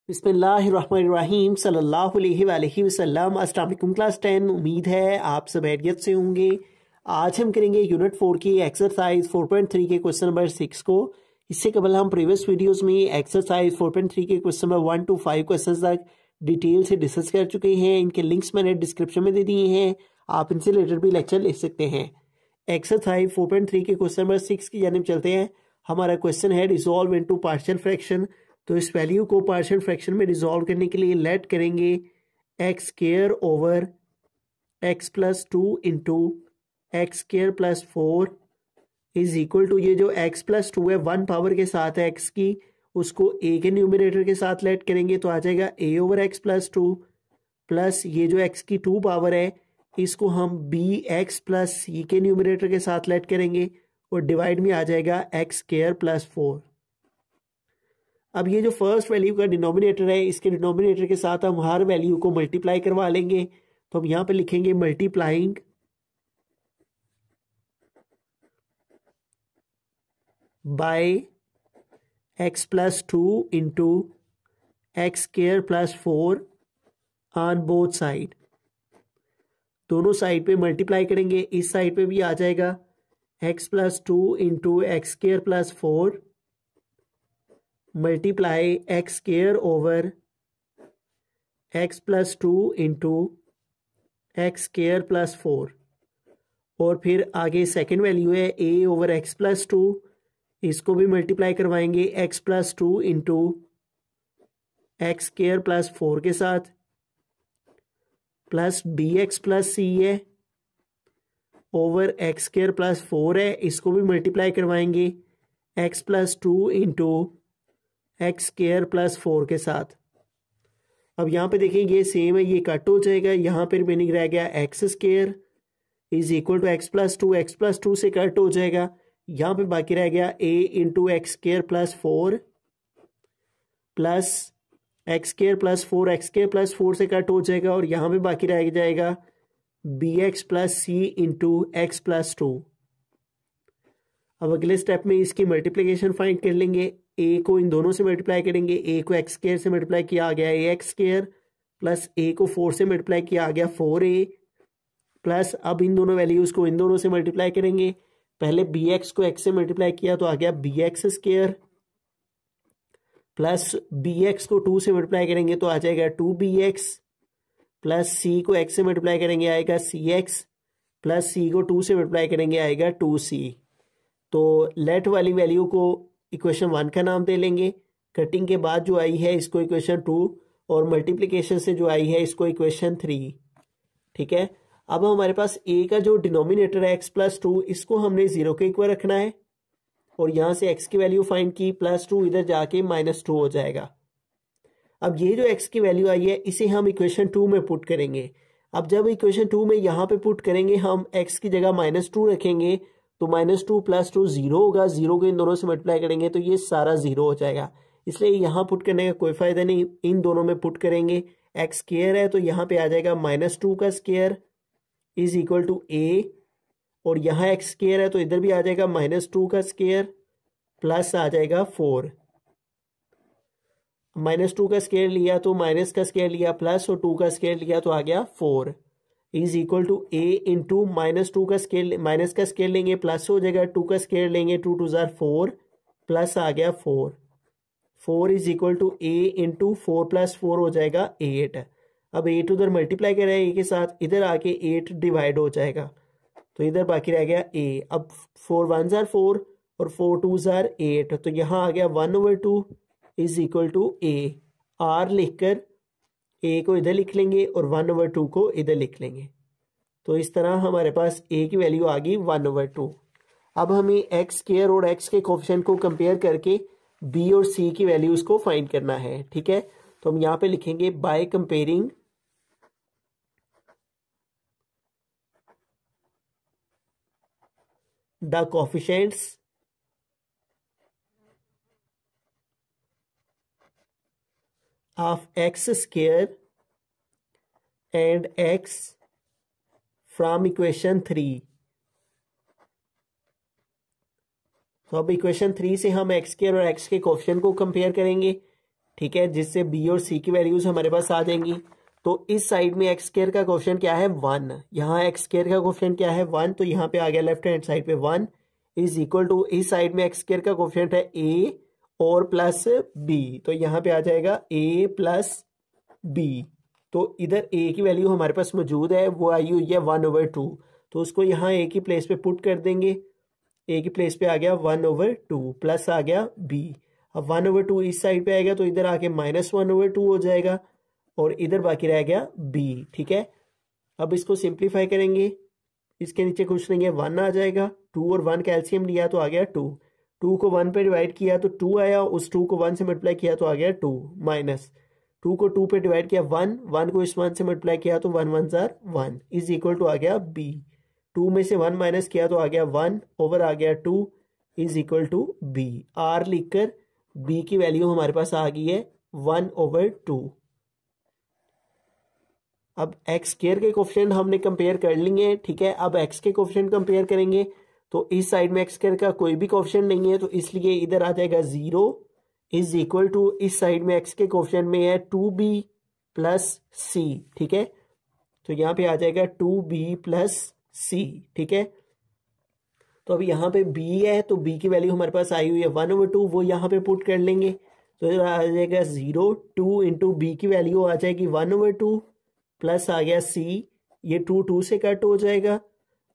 बिस्मिल्लाहिर्रहमानिर्रहीम सल्लल्लाहु अलैहि वसल्लम। अस्सलाम वालेकुम क्लास 10। उम्मीद है आप सब खैरियत से होंगे। आज हम करेंगे यूनिट 4 की एक्सरसाइज 4.3 के क्वेश्चन नंबर 6 को। इससे कबल हम प्रीवियस वीडियोस में एक्सरसाइज 4.3 के क्वेश्चन नंबर 1 to 5 क्वेश्चन तक डिटेल से डिस्कस कर चुके हैं। इनके लिंक्स मैंने डिस्क्रिप्शन में दे दिए हैं, आप इनसे रिलेटेड भी लेक्चर ले सकते हैं। एक्सरसाइज 4.3 के क्वेश्चन नंबर 6 की जानिब चलते हैं। हमारा क्वेश्चन है रिजॉल्व इनटू पार्शियल फ्रैक्शन। तो इस वैल्यू को पार्शियल फ्रैक्शन में रिजॉल्व करने के लिए लेट करेंगे x square over x plus 2 into x square plus 4 is equal to, ये जो एक्स प्लस 2 है 1 पावर के साथ है एक्स की, उसको ए के न्यूमरेटर के साथ लेट करेंगे तो आ जाएगा ए ओवर एक्स प्लस 2 प्लस ये जो एक्स की 2 पावर है इसको हम बी एक्स प्लस सी के न्यूमरेटर के साथ लेट करेंगे और डिवाइड में आ जाएगा एक्स स्क्वायर प्लस 4। अब ये जो फर्स्ट वैल्यू का डिनोमिनेटर है इसके डिनोमिनेटर के साथ हम हर वैल्यू को मल्टीप्लाई करवा लेंगे। तो हम यहां पे लिखेंगे multiplying by x plus 2 into x square plus 4 on both side. दोनों साइड पे मल्टीप्लाई करेंगे, इस साइड पे भी आ जाएगा x plus 2 into x square plus 4 multiply x square over x plus 2 into x square plus 4 और फिर आगे सेकेंड वैल्यू है ए ओवर एक्स प्लस 2, इसको भी मल्टीप्लाई करवाएंगे x plus 2 into x square plus 4 के साथ plus b x plus c है ओवर एक्स स्क्वायर प्लस 4 है, इसको भी मल्टीप्लाई करवाएंगे x plus 2 into x square plus 4 के साथ। अब यहाँ पे देखें ये सेम है, ये कट हो जाएगा, यहाँ पे रिमेनिंग रह गया x square is equal to x plus 2 से कट हो जाएगा। यहाँ पे बाकी रह गया a into x square plus 4 plus x square plus 4 से कट हो जाएगा और यहाँ पे बाकी रह जाएगा बी एक्स प्लस सी इंटू एक्स प्लस 2। अब अगले स्टेप में इसकी मल्टीप्लिकेशन फाइंड कर लेंगे। ए को इन दोनों से मल्टीप्लाई करेंगे, ए को एक्स स्क्वायर से मल्टीप्लाई किया आ गया ए एक्स स्क्वायर प्लस ए को 4 से मल्टीप्लाई किया आ गया 4a प्लस अब इन दोनों वैल्यूज को इन दोनों से मल्टीप्लाई करेंगे। पहले बी एक्स को एक्स से मल्टीप्लाई किया तो आ गया b x square plus b x को 2 से मल्टीप्लाई करेंगे तो आ जाएगा 2bx प्लस सी को एक्स से मल्टीप्लाई करेंगे आएगा सी एक्स प्लस सी को 2 से मल्टीप्लाई करेंगे आएगा 2c। तो लेट वाली वैल्यू को इक्वेशन 1 का नाम दे लेंगे, कटिंग के बाद जो आई है इसको इक्वेशन 2 और मल्टीप्लिकेशन से जो आई है इसको इक्वेशन 3। ठीक है, अब हमारे पास ए का जो डिनोमिनेटर है एक्स प्लस 2 इसको हमने 0 के इक्वल रखना है और यहां से एक्स की वैल्यू फाइंड की, प्लस 2 इधर जाके -2 हो जाएगा। अब ये जो एक्स की वैल्यू आई है इसे हम इक्वेशन 2 में पुट करेंगे। अब जब इक्वेशन 2 में यहाँ पे पुट करेंगे हम एक्स की जगह -2 रखेंगे तो -2 प्लस 2 0 होगा, 0 को इन दोनों से मल्टीप्लाई करेंगे तो ये सारा 0 हो जाएगा, इसलिए यहाँ पुट करने का कोई फायदा नहीं। इन दोनों में पुट करेंगे, एक्स स्क्वायर है तो यहाँ पे आ जाएगा -2 का square is equal to a और यहाँ एक्स स्क्वायर है तो इधर भी आ जाएगा -2 का स्क्वायर प्लस आ जाएगा 4। -2 का स्क्वायर लिया तो माइनस का स्क्वायर लिया प्लस और 2 का स्क्वायर लिया तो आ गया 4 is equal to a into -2 का स्केयर माइनस का स्केयर लेंगे प्लस हो जाएगा, 2 का स्केयर लेंगे 2 2 जार 4 प्लस आ गया 4 is equal to a into 4 plus 4 हो जाएगा 8। अब 8 उधर मल्टीप्लाई कर रहे हैं ए के साथ, इधर आके 8 डिवाइड हो जाएगा तो इधर बाकी रह गया ए। अब 4 1 जार 4 और 4 2 जार 8 तो यहाँ आ गया 1/2 is equal to a. Or लिखकर ए को इधर लिख लेंगे और 1/2 को इधर लिख लेंगे, तो इस तरह हमारे पास ए की वैल्यू आ गई 1/2। अब हमें एक्स स्क्वायर और एक्स के कोएफिशिएंट को कंपेयर करके बी और सी की वैल्यूज को फाइंड करना है। ठीक है, तो हम यहां पे लिखेंगे by comparing the coefficients of x square and x from equation 3। तो अब इक्वेशन 3 से हम एक्स स्क्वायर और एक्स के कोएफिशिएंट को कंपेयर करेंगे। ठीक है, जिससे बी और सी की वैल्यूज हमारे पास आ जाएंगी। तो इस साइड में एक्स स्क्वायर का कोफिशिएंट क्या है 1, यहाँ एक्स स्क्वायर का कोफिशिएंट क्या है 1, तो यहाँ पे आ गया लेफ्ट हैंड साइड पे 1 इज इक्वल टू, इस साइड में एक्स स्क्वायर का कोफिशिएंट है ए और प्लस बी, तो यहाँ पे आ जाएगा ए प्लस बी। तो इधर ए की वैल्यू हमारे पास मौजूद है, वो आई हुई है 1/2, तो उसको यहाँ ए की प्लेस पे पुट कर देंगे। ए की प्लेस पे आ गया 1/2 प्लस आ गया बी। अब 1/2 इस साइड पे आएगा तो इधर आके -1/2 हो जाएगा और इधर बाकी रह गया बी। ठीक है, अब इसको सिंप्लीफाई करेंगे, इसके नीचे कुछ नहीं है 1 आ जाएगा, 2 और 1 कैल्शियम लिया तो आ गया 2, 2 को 1 पे डिवाइड किया तो 2 आया, उस 2 को 1 से मल्टीप्लाई किया तो आ गया 2, माइनस 2 को 2 पे डिवाइड किया 1, 1 को इस 1 से मल्टीप्लाई किया तो 1 1 जार 1 इज इक्वल टू आ गया बी। 2 में से 1 माइनस किया तो आ गया 1 ओवर आ गया 2 is equal to b. Or लिखकर बी की वैल्यू हमारे पास आ गई है 1/2। अब एक्स स्क्वायर के कोफिशिएंट हमने कंपेयर कर लिए। ठीक है, अब एक्स के कोफिशिएंट कंपेयर करेंगे तो इस साइड में एक्स स्क्वायर का कोई भी कोफिशिएंट नहीं है, तो इसलिए इधर आ जाएगा 0 इज इक्वल टू, इस साइड में एक्स के कोफिशिएंट में है 2b प्लस सी। ठीक है, तो यहाँ पे आ जाएगा 2b प्लस सी। ठीक है, तो अब यहाँ पे b है तो b की वैल्यू हमारे पास आई हुई है 1/2, वो यहाँ पे पुट कर लेंगे तो इधर आ जाएगा 0, 2 इंटू बी की वैल्यू आ जाएगी 1/2 प्लस आ गया c, ये 2 2 से कट हो जाएगा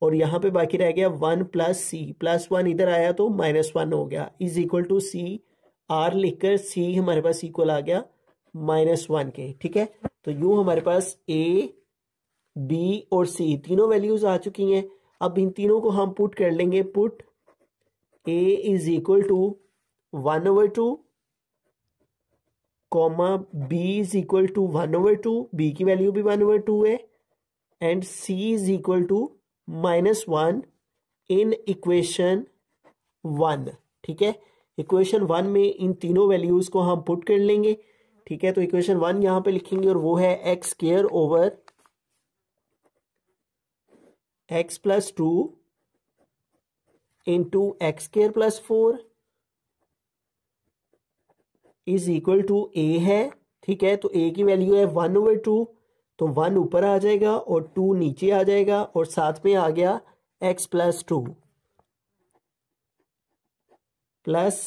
और यहाँ पे बाकी रह गया 1 प्लस सी, प्लस 1 इधर आया तो -1 हो गया is equal to c. Or लिखकर सी हमारे पास इक्वल आ गया -1 के। ठीक है, तो यूं हमारे पास ए बी और सी तीनों वैल्यूज आ चुकी हैं। अब इन तीनों को हम पुट कर लेंगे, put a is equal to 1/2 comma b is equal to 1/2, b की वैल्यू भी 1/2 है, and c is equal to -1 in equation 1। ठीक है, इक्वेशन 1 में इन तीनों वैल्यूज को हम पुट कर लेंगे। ठीक है, तो इक्वेशन 1 यहां पे लिखेंगे और वो है x square over x plus 2 into x square plus 4 is equal to a है। ठीक है, तो ए की वैल्यू है 1/2, तो 1 ऊपर आ जाएगा और 2 नीचे आ जाएगा और साथ में आ गया x plus 2 plus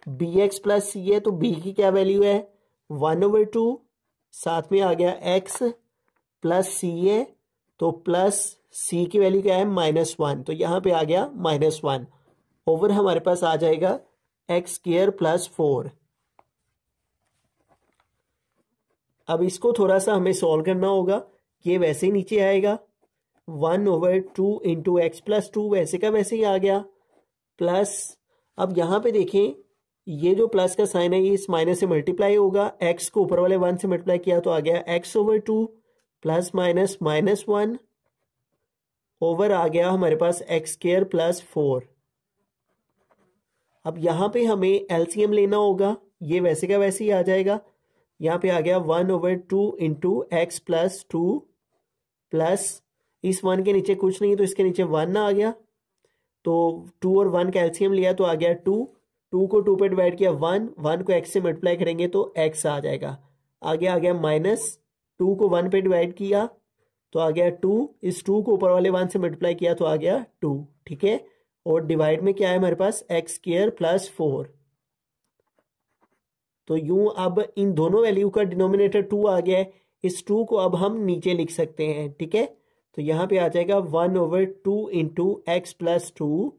b x plus c है, तो बी की क्या वैल्यू है 1/2, साथ में आ गया एक्स प्लस सी है, तो प्लस सी की वैल्यू क्या है -1, तो यहां पे आ गया -1 ओवर हमारे पास आ जाएगा एक्स स्क्वायर प्लस 4। अब इसको थोड़ा सा हमें सॉल्व करना होगा, ये वैसे ही नीचे आएगा 1/2 इंटू एक्स प्लस 2 वैसे का वैसे ही आ गया, प्लस अब यहां पे देखें ये जो प्लस का साइन है ये इस माइनस से मल्टीप्लाई होगा, एक्स को ऊपर वाले 1 से मल्टीप्लाई किया तो आ गया x/2 प्लस माइनस -1 ओवर आ गया हमारे पास एक्स स्क्वायर प्लस 4। अब यहां पे हमें एलसीएम लेना होगा, ये वैसे का वैसे ही आ जाएगा, यहाँ पे आ गया 1/2 इंटू एक्स प्लस 2 प्लस इस 1 के नीचे कुछ नहीं तो इसके नीचे 1 आ गया, तो 2 और 1 कैल्शियम लिया तो आ गया 2, 2 को 2 पे डिवाइड किया 1, 1 को x से मल्टीप्लाई करेंगे तो x आ जाएगा, आगे आ गया माइनस 2 को 1 पे डिवाइड किया तो आ गया 2, इस 2 को ऊपर वाले 1 से मल्टीप्लाई किया तो आ गया 2। ठीक है, और डिवाइड में क्या है हमारे पास एक्स स्क्वायर प्लस 4, तो यूं अब इन दोनों वैल्यू का डिनोमिनेटर 2 आ गया है, इस 2 को अब हम नीचे लिख सकते हैं। ठीक है, तो यहां पे आ जाएगा 1/2 इंटू एक्स प्लस 2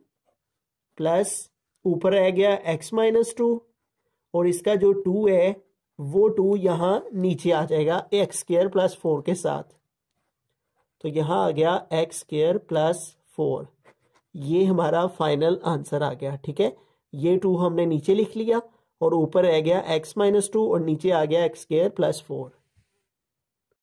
प्लस ऊपर रह गया x -2 और इसका जो 2 है वो 2 यहां नीचे आ जाएगा एक्स स्क्वायर प्लस 4 के साथ, तो यहां आ गया एक्स स्क्वायर प्लस 4, ये हमारा फाइनल आंसर आ गया। ठीक है, ये 2 हमने नीचे लिख लिया और ऊपर रह गया x -2 और नीचे आ गया एक्स स्क्वायर प्लस 4।